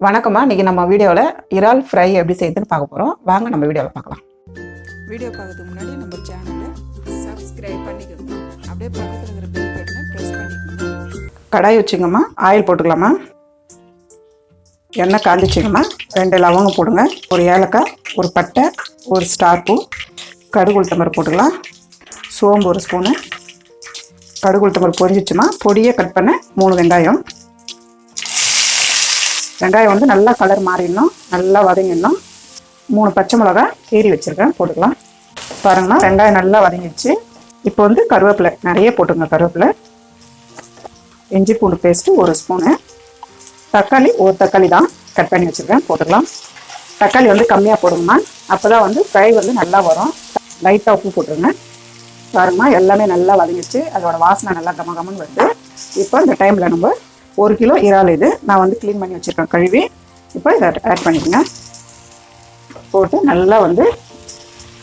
வணக்கம்மா. இன்னைக்கு நம்ம வீடியோவில் இறால் ஃப்ரை எப்படி செய்யுதுன்னு பார்க்க போகிறோம். வாங்க நம்ம வீடியோவில் பார்க்கலாம். வீடியோ பார்க்கறதுக்கு முன்னாடி நம்ம சேனலை சப்ஸ்கிரைப் பண்ணிக்கோங்க. அப்படியே பக்கத்தில் இருக்கிற பெல் பட்டனை ப்ரெஸ் பண்ணிக்கோங்க. கடாய் வச்சுங்கம்மா. ஆயில் போட்டுக்கலாமா. எண்ணெய் காஞ்சிச்சிங்கம்மா. 2 லவங்கம் போடுங்க, ஒரு ஏலக்காய், ஒரு பட்டை, ஒரு ஸ்டார் பூ, கடுகு உளுத்தம்பருப்பு போட்டுக்கலாம், சோம்பு 1 ஸ்பூனு. கடுகு உளுத்தம்பருப்பு பொரிஞ்சிச்சுமா. பொடியை கட் பண்ண 3 வெங்காயம். வெங்காயம் வந்து நல்லா கலர் மாறிடணும், நல்லா வதங்கிடணும். 3 பச்சை மிளகா கீறி வச்சுருக்கேன், போட்டுக்கலாம். பாருங்கம்மா, வெங்காயம் நல்லா வதங்கிடுச்சு. இப்போ வந்து கருவேப்பிலை நிறைய போட்டுங்க. கருவேப்பிலை, இஞ்சி பூண்டு பேஸ்ட்டு 1 ஸ்பூனு, தக்காளி 1 தக்காளி தான் கட் பண்ணி வச்சுருக்கேன், போட்டுக்கலாம். தக்காளி வந்து கம்மியாக போடுங்கம்மா, அப்போ தான் வந்து ஃப்ரை வந்து நல்லா வரும். லைட்டாக உப்பு போட்டுருங்க. பாருங்கம்மா, எல்லாமே நல்லா வதங்கிடுச்சு. அதோட வாசனை நல்லா கமகமன்னு வருது. இப்போ இந்த டைமில் நம்ம 1 கிலோ இறால் இது நான் வந்து க்ளீன் பண்ணி வச்சுருக்கேன், கழுவி. இப்போ இதை ஆட் பண்ணிக்கோங்க. போட்டு நல்லா வந்து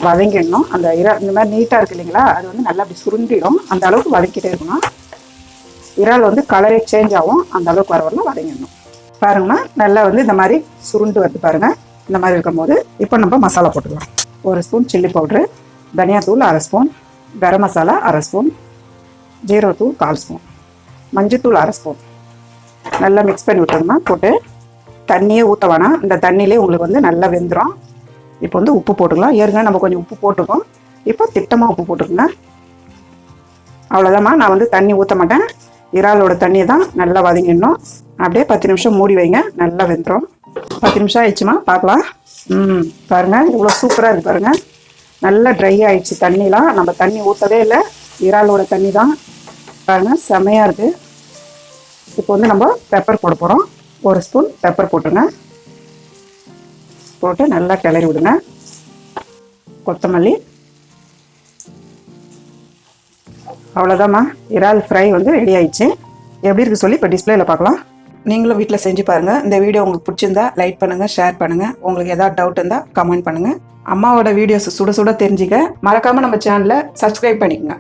வதங்கிடணும். அந்த இறால் இந்த மாதிரி நீட்டாக இருக்குது இல்லைங்களா, அது வந்து நல்லா அப்படி சுருண்டிடும். அந்த அளவுக்கு வதக்கிட்டே இருக்கணும். இறால் வந்து கலரே சேஞ்ச் ஆகும், அந்த அளவுக்கு வரலாம் வதங்கிடணும். பாருங்கம்மா, நல்லா வந்து இந்த மாதிரி சுருண்டு வருது பாருங்கள். இந்த மாதிரி இருக்கும்போது இப்போ நம்ம மசாலா போட்டுக்கலாம். 1 ஸ்பூன் சில்லி பவுட்ரு, தனியாத்தூள் 1/2 ஸ்பூன், கரம் மசாலா 1/2 ஸ்பூன், ஜீரகத்தூள் 1/4 ஸ்பூன், மஞ்சத்தூள் 1/2 ஸ்பூன். நல்லா மிக்ஸ் பண்ணி விட்டுருமா. போட்டு தண்ணியே ஊற்ற வேணாம், இந்த தண்ணியிலே உங்களுக்கு வந்து நல்லா வெந்துடும். இப்போ வந்து உப்பு போட்டுக்கலாம். ஏற்கனவே நம்ம கொஞ்சம் உப்பு போட்டுக்கோம், இப்போ திட்டமாக உப்பு போட்டுக்கோங்க. அவ்வளோதாம்மா. நான் வந்து தண்ணி ஊற்ற மாட்டேன், இறாலோட தண்ணியை தான் நல்லா வதங்கிடணும். அப்படியே 10 நிமிஷம் மூடி வைங்க, நல்லா வெந்துடும். 10 நிமிஷம் ஆயிடுச்சுமா, பார்க்கலாம். பாருங்கள், இவ்வளோ சூப்பராக இருக்குது பாருங்கள். நல்லா ட்ரை ஆயிடுச்சு தண்ணிலாம். நம்ம தண்ணி ஊற்றவே இல்லை, இறாலோட தண்ணி தான். பாருங்கள், செமையாக இருக்குது. இப்போ வந்து நம்ம பெப்பர் போட போகிறோம். 1 ஸ்பூன் பெப்பர் போட்டுருங்க. போட்டு நல்லா கிளறி விடுங்க. கொத்தமல்லி. அவ்வளோதாம்மா, இறால் ஃப்ரை வந்து ரெடி ஆயிடுச்சு. எப்படி இருக்குது சொல்லி இப்போ டிஸ்பிளேயில் பார்க்கலாம். நீங்களும் வீட்டில் செஞ்சு பாருங்கள். இந்த வீடியோ உங்களுக்கு பிடிச்சிருந்தா லைக் பண்ணுங்கள், ஷேர் பண்ணுங்கள். உங்களுக்கு ஏதாவது டவுட் இருந்தால் கமெண்ட் பண்ணுங்கள். அம்மாவோட வீடியோஸ் சுட சுட தெரிஞ்சுக்க மறக்காமல் நம்ம சேனலை சப்ஸ்கிரைப் பண்ணிக்கோங்க.